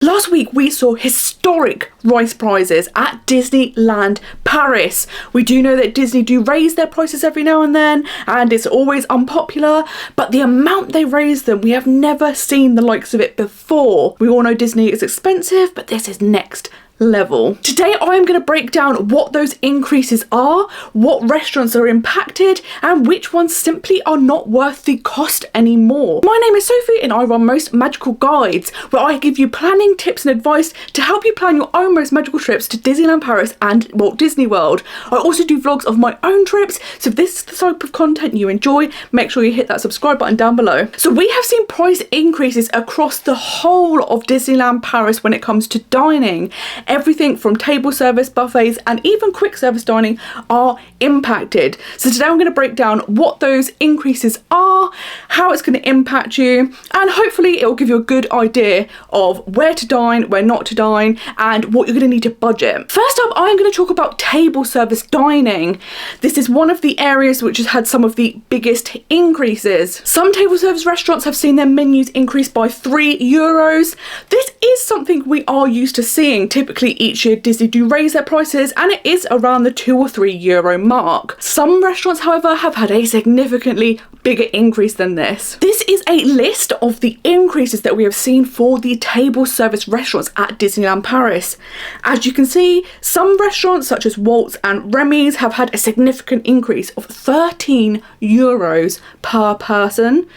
Last week we saw historic rice prices at Disneyland Paris. We do know that Disney do raise their prices every now and then, and it's always unpopular, but the amount they raise them, we have never seen the likes of it before. We all know Disney is expensive, but this is next level. Today I'm going to break down what those increases are, what restaurants are impacted, and which ones simply are not worth the cost anymore. My name is Sophie and I run Most Magical Guides, where I give you planning tips and advice to help you plan your own most magical trips to Disneyland Paris and Walt Disney World. I also do vlogs of my own trips, so if this is the type of content you enjoy, make sure you hit that subscribe button down below. So we have seen price increases across the whole of Disneyland Paris when it comes to dining. Everything from table service, buffets, and even quick service dining are impacted. So today I'm going to break down what those increases are, how it's going to impact you, and hopefully it will give you a good idea of where to dine, where not to dine, and what you're going to need to budget. First up, I'm going to talk about table service dining. This is one of the areas which has had some of the biggest increases. Some table service restaurants have seen their menus increase by €3. This is something we are used to seeing. Typically each year Disney do raise their prices, and it is around the €2 or €3 mark. Some restaurants, however, have had a significantly bigger increase than this. This is a list of the increases that we have seen for the table service restaurants at Disneyland Paris. As you can see, some restaurants such as Walt's and Remy's have had a significant increase of €13 per person.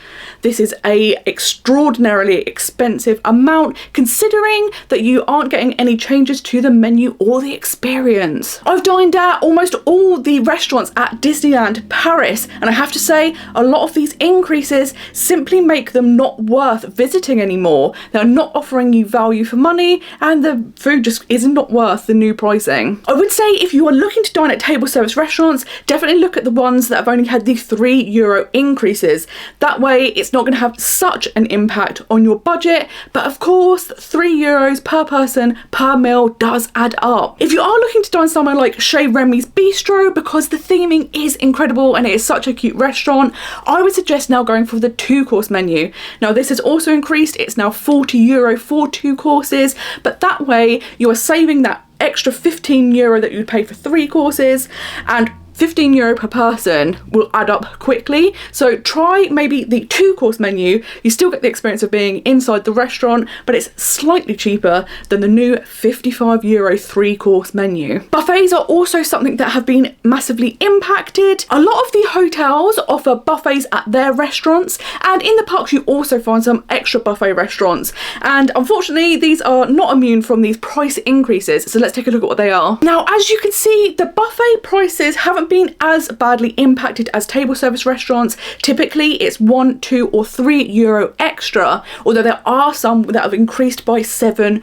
This is a extraordinarily expensive amount considering that you aren't getting any changes to the menu or the experience. I've dined at almost all the restaurants at Disneyland Paris, and I have to say a lot of these increases simply make them not worth visiting anymore. They're not offering you value for money, and the food just is not worth the new pricing. I would say if you are looking to dine at table service restaurants, definitely look at the ones that have only had the €3 increases. That way it's not going to have such an impact on your budget, but of course €3 per person per meal does add up. If you are looking to dine somewhere like Chez Remy's Bistro, because the theming is incredible and it is such a cute restaurant, I would suggest now going for the 2-course menu. Now this has also increased, it's now €40 for 2 courses, but that way you are saving that extra €15 that you would pay for 3 courses, and €15 per person will add up quickly. So try maybe the 2-course menu. You still get the experience of being inside the restaurant, but it's slightly cheaper than the new €55 3-course menu. Buffets are also something that have been massively impacted. A lot of the hotels offer buffets at their restaurants, and in the parks you also find some extra buffet restaurants, and unfortunately these are not immune from these price increases. So let's take a look at what they are. Now, as you can see, the buffet prices haven't been as badly impacted as table service restaurants. Typically it's €1, €2 or €3 extra, although there are some that have increased by €7.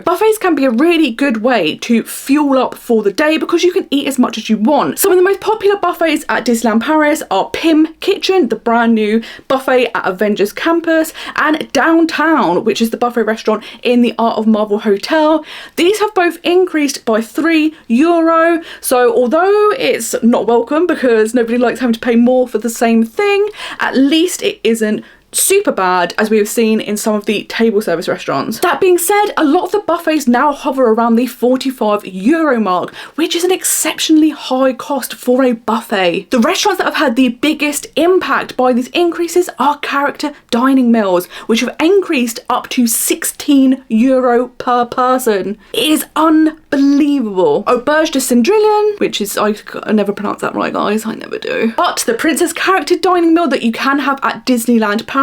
Buffets can be a really good way to fuel up for the day because you can eat as much as you want. Some of the most popular buffets at Disneyland Paris are Pim Kitchen, the brand new buffet at Avengers Campus, and Downtown, which is the buffet restaurant in the Art of Marvel Hotel. These have both increased by €3, so although it's not welcome because nobody likes having to pay more for the same thing, at least it isn't super bad as we have seen in some of the table service restaurants. That being said, a lot of the buffets now hover around the €45 mark, which is an exceptionally high cost for a buffet. The restaurants that have had the biggest impact by these increases are character dining meals, which have increased up to €16 per person. It is unbelievable. Auberge de Cendrillon, which is, I never pronounce that right guys, I never do. But the Princess character dining meal that you can have at Disneyland Paris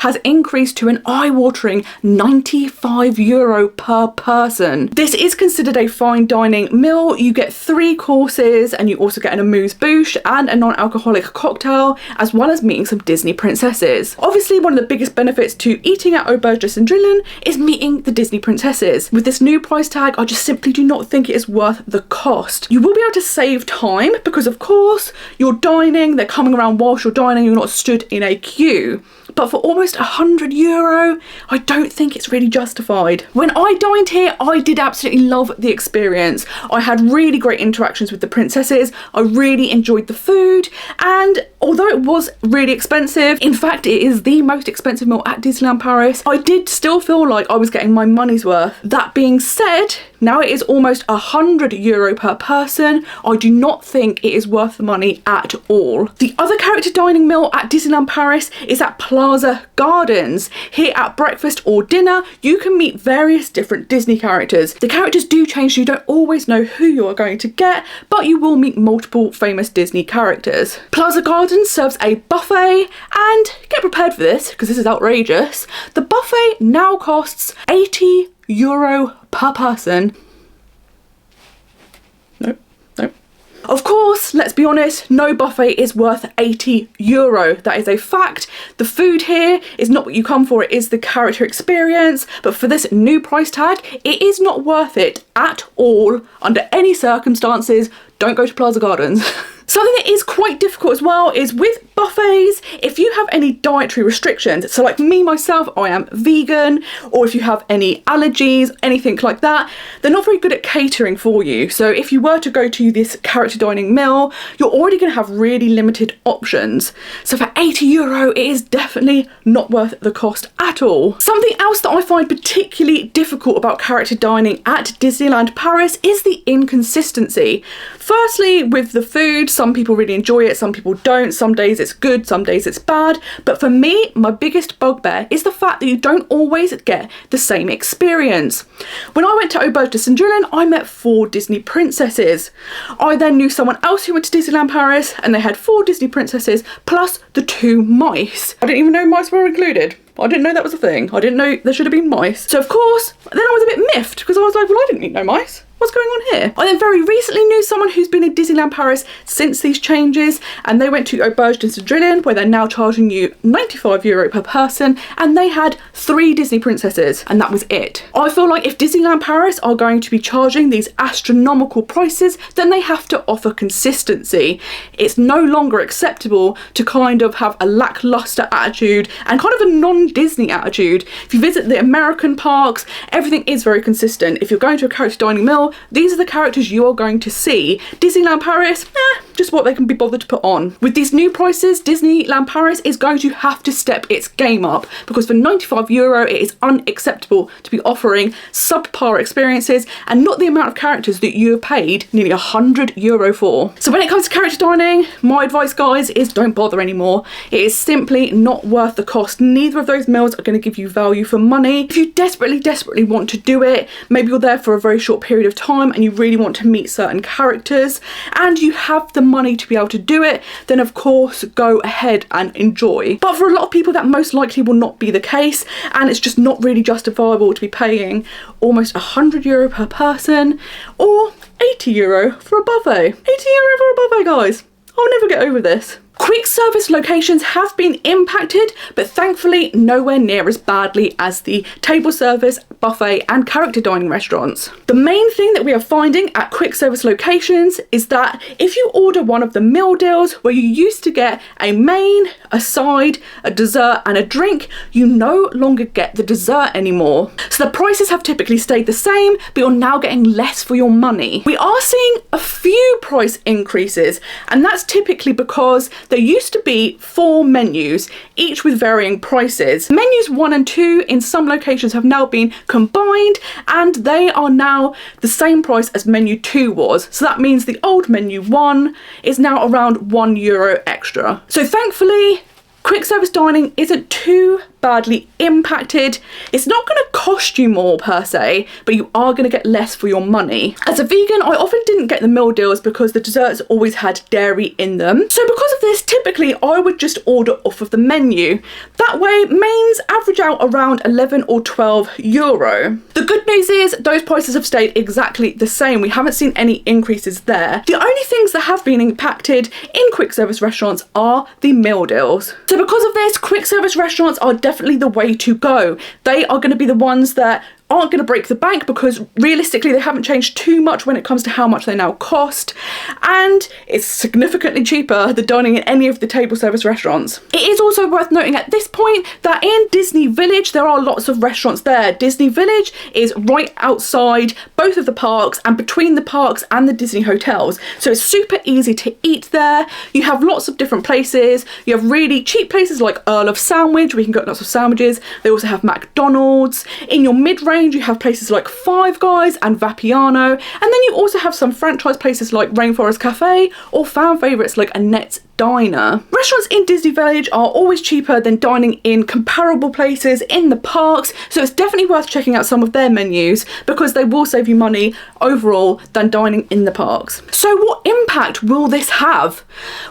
has increased to an eye-watering €95 per person. This is considered a fine dining meal. You get 3 courses and you also get an amuse-bouche and a non-alcoholic cocktail, as well as meeting some Disney princesses. Obviously, one of the biggest benefits to eating at Auberge de Cendrillon is meeting the Disney princesses. With this new price tag, I just simply do not think it is worth the cost. You will be able to save time because of course you're dining, they're coming around whilst you're dining, you're not stood in a queue. but for almost €100, I don't think it's really justified. When I dined here, I did absolutely love the experience. I had really great interactions with the princesses. I really enjoyed the food, and although it was really expensive, in fact it is the most expensive meal at Disneyland Paris, I did still feel like I was getting my money's worth. That being said, now it is almost €100 per person. I do not think it is worth the money at all. The other character dining meal at Disneyland Paris is at Plaza Gardens. Here at breakfast or dinner, you can meet various different Disney characters. The characters do change, so you don't always know who you are going to get, but you will meet multiple famous Disney characters. Plaza Gardens serves a buffet, and get prepared for this because this is outrageous. The buffet now costs €80 per person. Nope. Of course, let's be honest, no buffet is worth €80. That is a fact. The food here is not what you come for, it is the character experience, but for this new price tag, it is not worth it at all under any circumstances. Don't go to Plaza Gardens. Something that is quite difficult as well is with buffets, if you have any dietary restrictions, so like me myself, I am vegan, or if you have any allergies, anything like that, they're not very good at catering for you. So if you were to go to this character dining meal, you're already going to have really limited options. So for €80, it is definitely not worth the cost at all. Something else that I find particularly difficult about character dining at Disneyland Paris is the inconsistency. Firstly, with the food, some people really enjoy it, some people don't. Some days it's good, some days it's bad. But for me, my biggest bugbear is the fact that you don't always get the same experience. When I went to Auberge de Saint-Julien, I met 4 Disney princesses. I then knew someone else who went to Disneyland Paris, and they had 4 Disney princesses plus the 2 mice. I didn't even know mice were included. I didn't know that was a thing. I didn't know there should have been mice. So of course, then I was a bit miffed because I was like, well, I didn't need no mice. What's going on here? I then very recently knew someone who's been in Disneyland Paris since these changes, and they went to Auberge de Saint-Julien, where they're now charging you €95 per person, and they had 3 Disney princesses, and that was it. I feel like if Disneyland Paris are going to be charging these astronomical prices, then they have to offer consistency. It's no longer acceptable to kind of have a lackluster attitude and kind of a non-Disney attitude. If you visit the American parks, everything is very consistent. If you're going to a character dining meal, these are the characters you are going to see. Disneyland Paris, just what they can be bothered to put on. With these new prices, Disneyland Paris is going to have to step its game up, because for €95 it is unacceptable to be offering subpar experiences and not the amount of characters that you have paid nearly €100 for. So when it comes to character dining, my advice, guys, is don't bother anymore. It is simply not worth the cost. Neither of those meals are going to give you value for money. If you desperately want to do it, maybe you're there for a very short period of time and you really want to meet certain characters and you have the money to be able to do it, then of course go ahead and enjoy. But for a lot of people that most likely will not be the case, and it's just not really justifiable to be paying almost €100 per person or €80 for a buffet. €80 for a buffet, guys. I'll never get over this. Quick service locations have been impacted, but thankfully nowhere near as badly as the table service, buffet and character dining restaurants. The main thing that we are finding at quick service locations is that if you order one of the meal deals where you used to get a main, a side, a dessert and a drink, you no longer get the dessert anymore. So the prices have typically stayed the same, but you're now getting less for your money. We are seeing a few price increases, and that's typically because there used to be 4 menus, each with varying prices. Menus 1 and 2 in some locations have now been combined, and they are now the same price as menu 2 was. So that means the old menu 1 is now around €1 extra. So thankfully, quick service dining isn't too badly impacted. It's not going to cost you more per se, but you are going to get less for your money. As a vegan, I often didn't get the meal deals because the desserts always had dairy in them. So because of this, typically I would just order off of the menu. That way, mains average out around €11 or €12. The good news is those prices have stayed exactly the same. We haven't seen any increases there. The only things that have been impacted in quick service restaurants are the meal deals. So because of this, quick service restaurants are definitely the way to go. They are going to be the ones that aren't going to break the bank because realistically they haven't changed too much when it comes to how much they now cost, and it's significantly cheaper than dining in any of the table service restaurants. It is also worth noting at this point that in Disney Village there are lots of restaurants there. Disney Village is right outside both of the parks and between the parks and the Disney hotels, so it's super easy to eat there. You have lots of different places. You have really cheap places like Earl of Sandwich where you can get lots of sandwiches. They also have McDonald's. In your mid-range you have places like Five Guys and Vapiano, and then you also have some franchise places like Rainforest Cafe or fan favourites like Annette's Diner. Restaurants in Disney Village are always cheaper than dining in comparable places in the parks, so it's definitely worth checking out some of their menus because they will save you money overall than dining in the parks. So what impact will this have?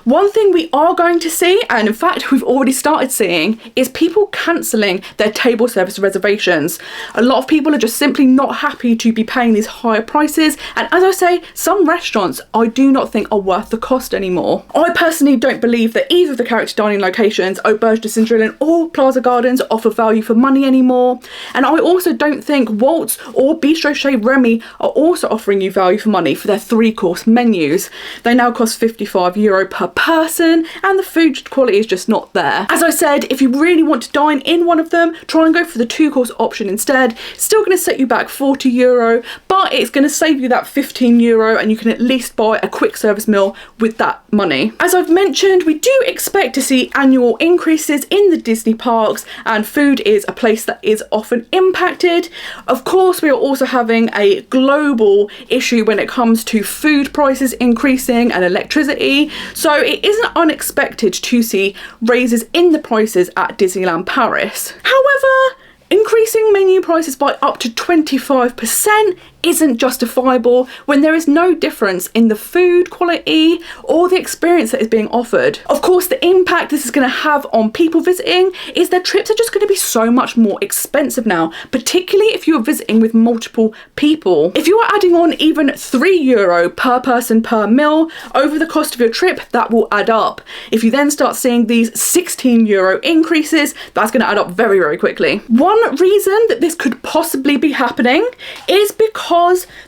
One thing we are going to see, and in fact we've already started seeing, is people cancelling their table service reservations. A lot of people are just simply not happy to be paying these higher prices, and as I say, some restaurants I do not think are worth the cost anymore. I personally don't believe that either of the character dining locations, Auberge de Saint-Julien or Plaza Gardens, offer value for money anymore, and I also don't think Waltz or Bistro Chez Remy are also offering you value for money for their 3-course menus. They now cost €55 per person and the food quality is just not there. As I said, if you really want to dine in one of them, try and go for the 2-course option instead. It's still going to set you back €40, but it's going to save you that €15 and you can at least buy a quick service meal with that money. As I've mentioned, we do expect to see annual increases in the Disney parks, and food is a place that is often impacted. Of course, we are also having a global issue when it comes to food prices increasing and electricity, so it isn't unexpected to see raises in the prices at Disneyland Paris. However, increasing menu prices by up to 25% isn't justifiable when there is no difference in the food quality or the experience that is being offered. Of course, the impact this is going to have on people visiting is their trips are just going to be so much more expensive now, particularly if you're visiting with multiple people. If you are adding on even €3 per person per meal over the cost of your trip, that will add up. If you then start seeing these €16 increases, that's going to add up very, very quickly. One reason that this could possibly be happening is because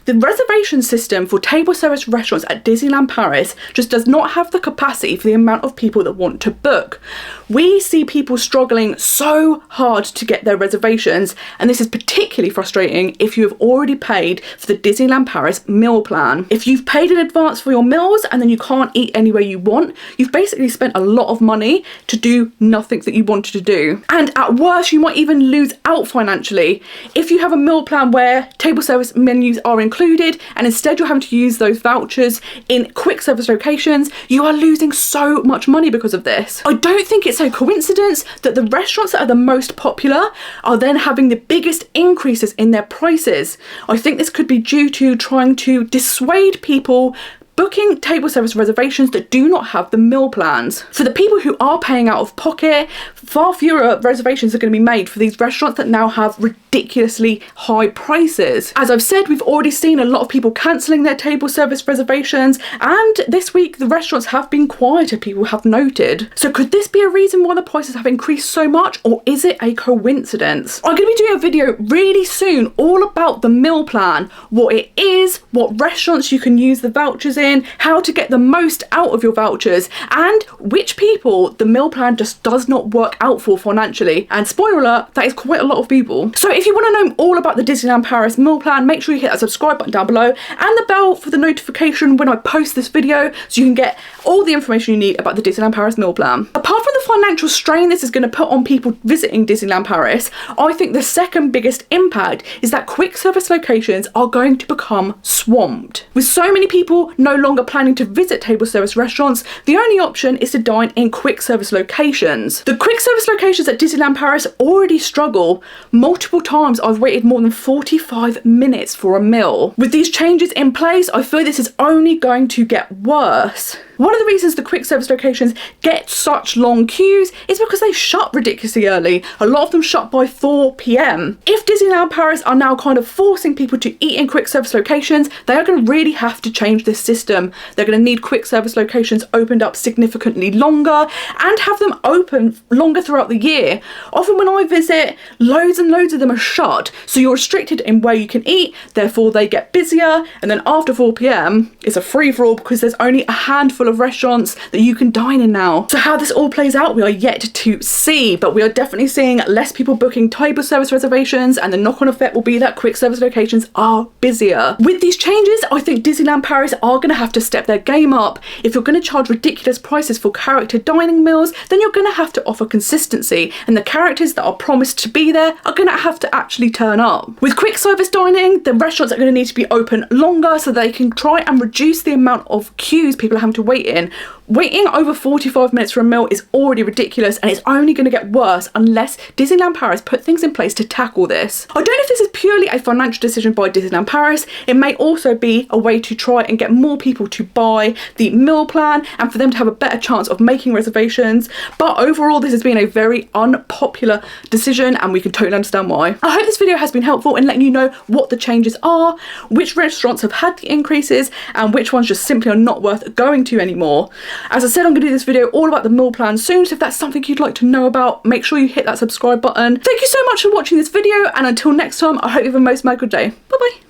the reservation system for table service restaurants at Disneyland Paris just does not have the capacity for the amount of people that want to book. We see people struggling so hard to get their reservations, and this is particularly frustrating if you have already paid for the Disneyland Paris meal plan. If you've paid in advance for your meals and then you can't eat anywhere you want, you've basically spent a lot of money to do nothing that you wanted to do. And at worst, you might even lose out financially. If you have a meal plan where table service menus are included and instead you're having to use those vouchers in quick service locations, you are losing so much money because of this. I don't think it's a coincidence that the restaurants that are the most popular are then having the biggest increases in their prices. I think this could be due to trying to dissuade people booking table service reservations that do not have the meal plans. For the people who are paying out of pocket, far fewer reservations are going to be made for these restaurants that now have ridiculously high prices. As I've said, we've already seen a lot of people cancelling their table service reservations, and this week the restaurants have been quieter, people have noted. So could this be a reason why the prices have increased so much, or is it a coincidence? I'm going to be doing a video really soon all about the meal plan, what it is, what restaurants you can use the vouchers in, how to get the most out of your vouchers, and which people the meal plan just does not work out for financially. And spoiler alert, that is quite a lot of people. So if you want to know all about the Disneyland Paris meal plan, make sure you hit that subscribe button down below and the bell for the notification when I post this video so you can get all the information you need about the Disneyland Paris meal plan. Apart from the financial strain this is going to put on people visiting Disneyland Paris, I think the second biggest impact is that quick service locations are going to become swamped. With so many people no longer planning to visit table service restaurants, the only option is to dine in quick service locations. The quick service locations at Disneyland Paris already struggle. Multiple times I've waited more than 45 minutes for a meal. With these changes in place, I feel this is only going to get worse. One of the reasons the quick service locations get such long queues is because they shut ridiculously early. A lot of them shut by 4 p.m. If Disneyland Paris are now kind of forcing people to eat in quick service locations, they are going to really have to change this system. system. They're going to need quick service locations opened up significantly longer and have them open longer throughout the year. Often when I visit, loads and loads of them are shut, so you're restricted in where you can eat, therefore they get busier, and then after 4 p.m. it's a free-for-all because there's only a handful of restaurants that you can dine in now. So how this all plays out, we are yet to see, but we are definitely seeing less people booking table service reservations, and the knock-on effect will be that quick service locations are busier. With these changes, I think Disneyland Paris are going to have to step their game up. If you're going to charge ridiculous prices for character dining meals, then you're going to have to offer consistency, and the characters that are promised to be there are going to have to actually turn up. With quick service dining, the restaurants are going to need to be open longer so they can try and reduce the amount of queues people are having to wait in. Waiting over 45 minutes for a meal is already ridiculous, and it's only going to get worse unless Disneyland Paris put things in place to tackle this. I don't know if this is purely a financial decision by Disneyland Paris. It may also be a way to try and get more people to buy the meal plan and for them to have a better chance of making reservations. But overall, this has been a very unpopular decision, and we can totally understand why. I hope this video has been helpful in letting you know what the changes are, which restaurants have had the increases, and which ones just simply are not worth going to anymore. As I said, I'm going to do this video all about the meal plan soon, so if that's something you'd like to know about, make sure you hit that subscribe button. Thank you so much for watching this video, and until next time, I hope you have a most magical day. Bye bye.